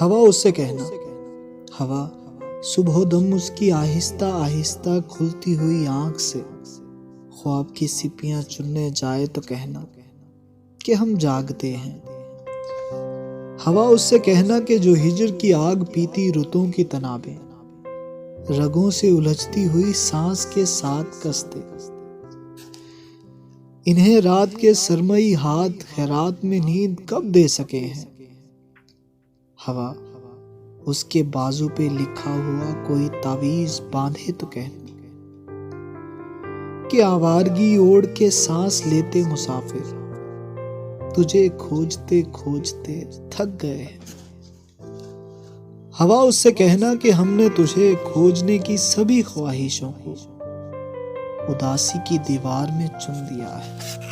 हवा उससे कहना, हवा सुबह दम उसकी आहिस्ता आहिस्ता खुलती हुई आंख से ख्वाब की सिपियां चुनने जाए तो कहना कि हम जागते हैं। हवा उससे कहना कि जो हिजर की आग पीती रुतों की तनाबें रगों से उलझती हुई सांस के साथ कसते, इन्हें रात के सरमई हाथ खैरात में नींद कब दे सके हैं। हवा उसके बाजू पे लिखा हुआ कोई तावीज बांधे तो कहना कि आवारगी ओढ़ के सांस लेते मुसाफिर तुझे खोजते खोजते थक गए हैं। हवा उससे कहना कि हमने तुझे खोजने की सभी ख्वाहिशों को उदासी की दीवार में चुन दिया है।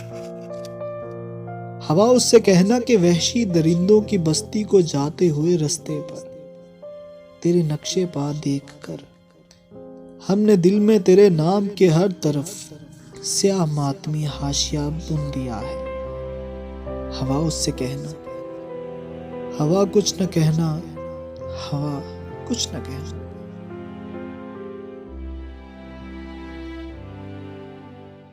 हवा उससे कहना कि वहशी दरिंदों की बस्ती को जाते हुए रास्ते पर तेरे नक्शे पा देखकर हमने दिल में तेरे नाम के हर तरफ स्याह मातमी हाशिया बुन दिया है। हवा उससे कहना, हवा कुछ न कहना, हवा कुछ न कहना।